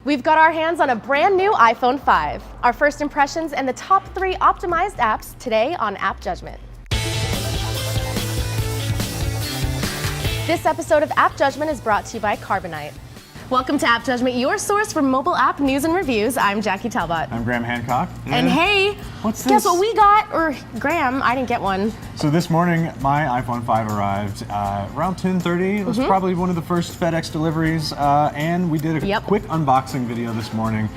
We've got our hands on a brand new iPhone 5. Our first impressions and the top 3 optimized apps today on App Judgment. This episode of App Judgment is brought to you by Carbonite. Welcome to App Judgment, your source for mobile app news and reviews. I'm Jackie Talbot. I'm Graham Hancock. And hey, what's this? Guess what we got? Or Graham, I didn't get one. So this morning, my iPhone 5 arrived around 10:30. It was probably one of the first FedEx deliveries, and we did a quick unboxing video this morning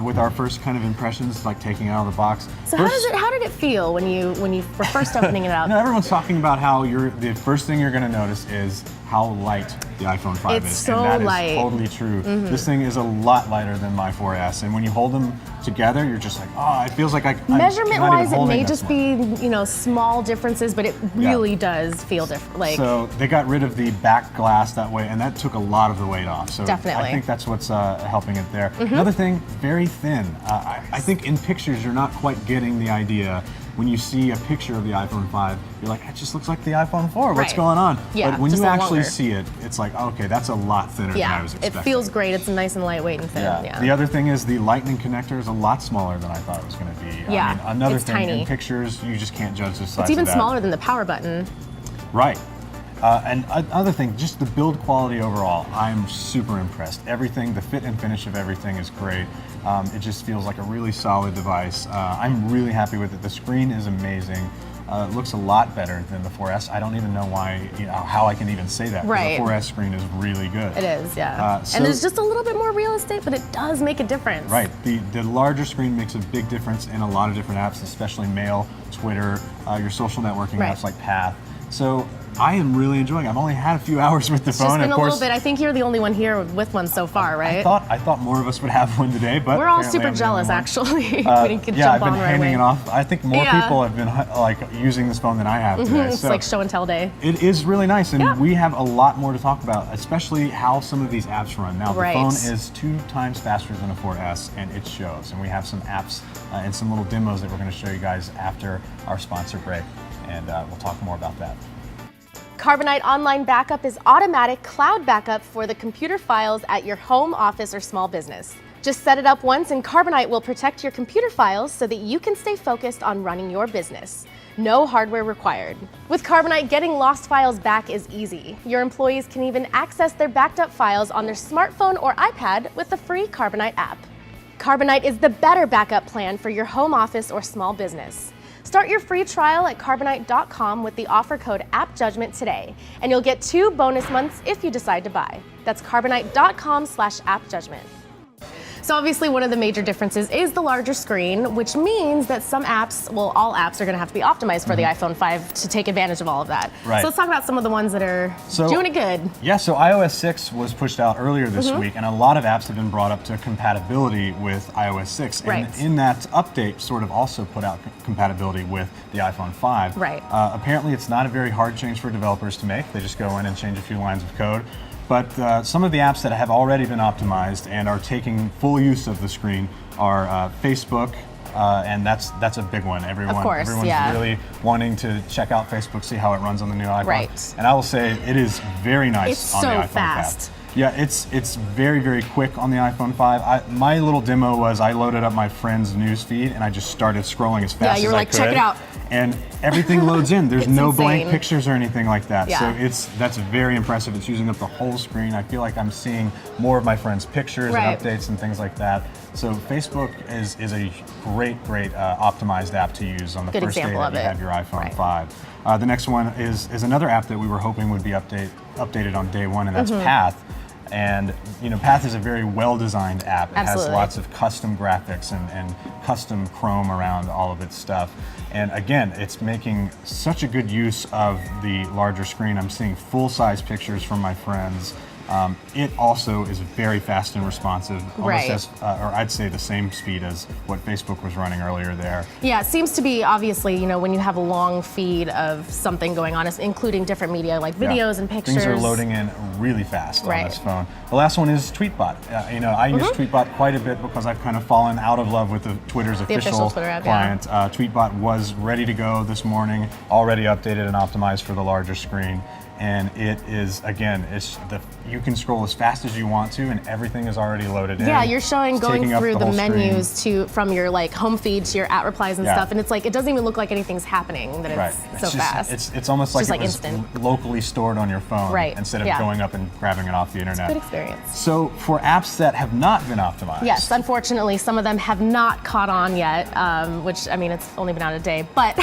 with our first kind of impressions, like taking it out of the box. So how did it feel when you were first opening it up? Everyone's talking about how the first thing you're going to notice is how light the iPhone 5 is. It's so and that light. is totally true. This thing is a lot lighter than my 4S, and when you hold them together, you're just like, oh, it feels like measurement-wise, it may just be small differences, but it really does feel different. So they got rid of the back glass that way, and that took a lot of the weight off. So definitely, I think that's what's helping it there. Another thing, very thin. I think in pictures you're not quite getting the idea. When you see a picture of the iPhone 5, you're like, it just looks like the iPhone 4. What's going on? Yeah, but when you actually see it, it's like, okay, that's a lot thinner than I was expecting. It feels great. It's nice and lightweight and thin. Yeah. The other thing is the Lightning connector is a lot smaller than I thought it was going to be. Yeah, I mean, another it's thing, tiny. In pictures, you just can't judge the size of that. It's even smaller than the power button. Right. And another thing, just the build quality overall, I'm super impressed. Everything, the fit and finish of everything is great. It just feels like a really solid device. I'm really happy with it. The screen is amazing. It looks a lot better than the 4S. I don't even know why, how I can even say that. Right. The 4S screen is really good. It is, yeah. And there's just a little bit more real estate, but it does make a difference. Right. The larger screen makes a big difference in a lot of different apps, especially Mail, Twitter, your social networking apps like Path. So I am really enjoying it. I've only had a few hours with the phone. It's just been a little bit. I think you're the only one here with one so far, right? I thought more of us would have one today, but we're all super jealous, actually. We didn't I've been handing it off. I think more people have been using this phone than I have today. It's like show and tell day. It is really nice, and we have a lot more to talk about, especially how some of these apps run. Now, the phone is 2 times faster than a 4S, and it shows. And we have some apps and some little demos that we're going to show you guys after our sponsor break, and we'll talk more about that. Carbonite Online Backup is automatic cloud backup for the computer files at your home, office, or small business. Just set it up once and Carbonite will protect your computer files so that you can stay focused on running your business. No hardware required. With Carbonite, getting lost files back is easy. Your employees can even access their backed up files on their smartphone or iPad with the free Carbonite app. Carbonite is the better backup plan for your home office or small business. Start your free trial at Carbonite.com with the offer code AppJudgment today, and you'll get 2 bonus months if you decide to buy. That's Carbonite.com/AppJudgment. So obviously one of the major differences is the larger screen, which means that some apps, well, all apps are going to have to be optimized for the iPhone 5 to take advantage of all of that. Right. So let's talk about some of the ones that are doing it good. Yeah, so iOS 6 was pushed out earlier this week, and a lot of apps have been brought up to compatibility with iOS 6. Right. And in that update, sort of also put out compatibility with the iPhone 5. Right. Apparently, it's not a very hard change for developers to make. They just go in and change a few lines of code. But some of the apps that have already been optimized and are taking full use of the screen are Facebook, and that's a big one. Everyone's really wanting to check out Facebook, see how it runs on the new iPhone. Right. And I will say it is very nice on the iPhone 5. Fast. Yeah, it's very, very quick on the iPhone 5. My little demo was I loaded up my friend's news feed and I just started scrolling as fast as I could. Yeah, you were like, check it out. And everything loads in. There's no insane. blank pictures or anything like that. Yeah. So that's very impressive. It's using up the whole screen. I feel like I'm seeing more of my friends' pictures and updates and things like that. So Facebook is a great optimized app to use on the first day that you have your iPhone 5. The next one is another app that we were hoping would be updated on day 1, and that's Path. And Path is a very well-designed app. It has lots of custom graphics and custom Chrome around all of its stuff. And again, it's making such a good use of the larger screen. I'm seeing full-size pictures from my friends. It also is very fast and responsive, almost as, or I'd say the same speed as what Facebook was running earlier there. Yeah, it seems to be, obviously, when you have a long feed of something going on, including different media like videos and pictures. Things are loading in really fast on this phone. The last one is Tweetbot. I use Tweetbot quite a bit because I've kind of fallen out of love with Twitter's official Twitter app, client. Tweetbot was ready to go this morning, already updated and optimized for the larger screen. and it is, again, you can scroll as fast as you want to, and everything is already loaded in. Yeah, you're showing It's going taking up through the whole menus screen. from your like home feed to your at replies and stuff, and it's like it doesn't even look like anything's happening. That it's so fast. It's almost like just it was instant. locally stored on your phone, instead of going up and grabbing it off the internet. It's a good experience. So for apps that have not been optimized, yes, unfortunately, some of them have not caught on yet. Which, I mean, it's only been out a day, but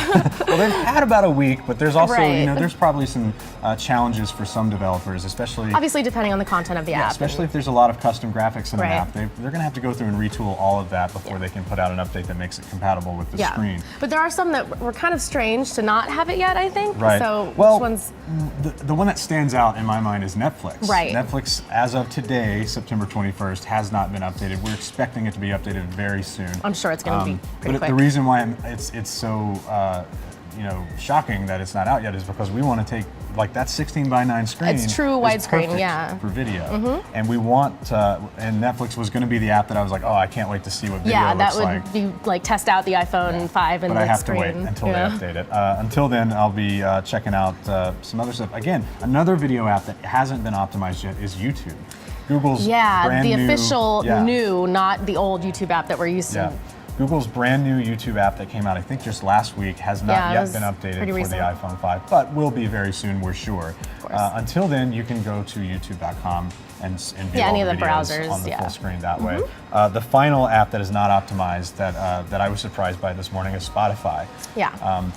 well, they've had about a week, but there's also there's probably some challenges for some developers, especially obviously depending on the content of the app. Especially if there's a lot of custom graphics in an app, they're going to have to go through and retool all of that before they can put out an update that makes it compatible with the screen. But there are some that were kind of strange to not have it yet, I think. Right. So well, which ones? The one that stands out in my mind is Netflix. Right. Netflix, as of today, September 21st, has not been updated. We're expecting it to be updated very soon. I'm sure it's going to be pretty quick. The reason why it's so shocking that it's not out yet is because we want to take like that 16:9 screen. It's true widescreen, for video, and we want. And Netflix was going to be the app that I was like, oh, I can't wait to see what video looks like. Yeah, that would be like test out the iPhone 5 and but I have screen. to wait until they update it. Until then, I'll be checking out some other stuff. Again, another video app that hasn't been optimized yet is YouTube. Google's brand the new, official new, not the old YouTube app that we're used to. Google's brand new YouTube app that came out, I think just last week, has not yet been updated for the iPhone 5, but will be very soon, we're sure. Until then, you can go to youtube.com and view all any the of the videos browsers, on the full screen that way. The final app that is not optimized that I was surprised by this morning is Spotify.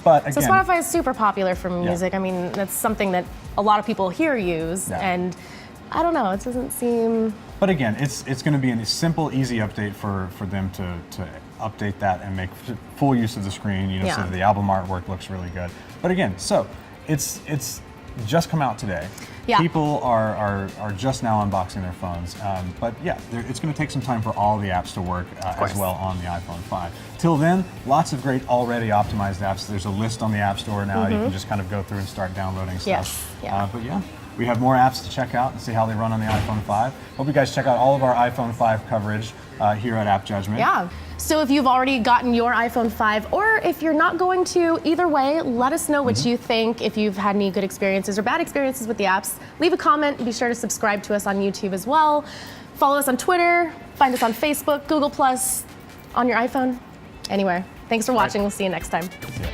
But again, so Spotify is super popular for music. I mean, that's something that a lot of people here use, and I don't know, it doesn't seem... But again, it's going to be a simple, easy update for them to update that and make full use of the screen, so that the album artwork looks really good. But again, so it's just come out today. People are just now unboxing their phones. But yeah, it's going to take some time for all the apps to work as well on the iPhone 5. Till then, lots of great already optimized apps. There's a list on the App Store now. You can just kind of go through and start downloading stuff. But yeah. We have more apps to check out and see how they run on the iPhone 5. Hope you guys check out all of our iPhone 5 coverage here at App Judgment. Yeah. So if you've already gotten your iPhone 5, or if you're not going to, either way, let us know what you think. If you've had any good experiences or bad experiences with the apps, leave a comment. Be sure to subscribe to us on YouTube as well. Follow us on Twitter. Find us on Facebook, Google+, on your iPhone, anywhere. Thanks for watching. We'll see you next time. See ya.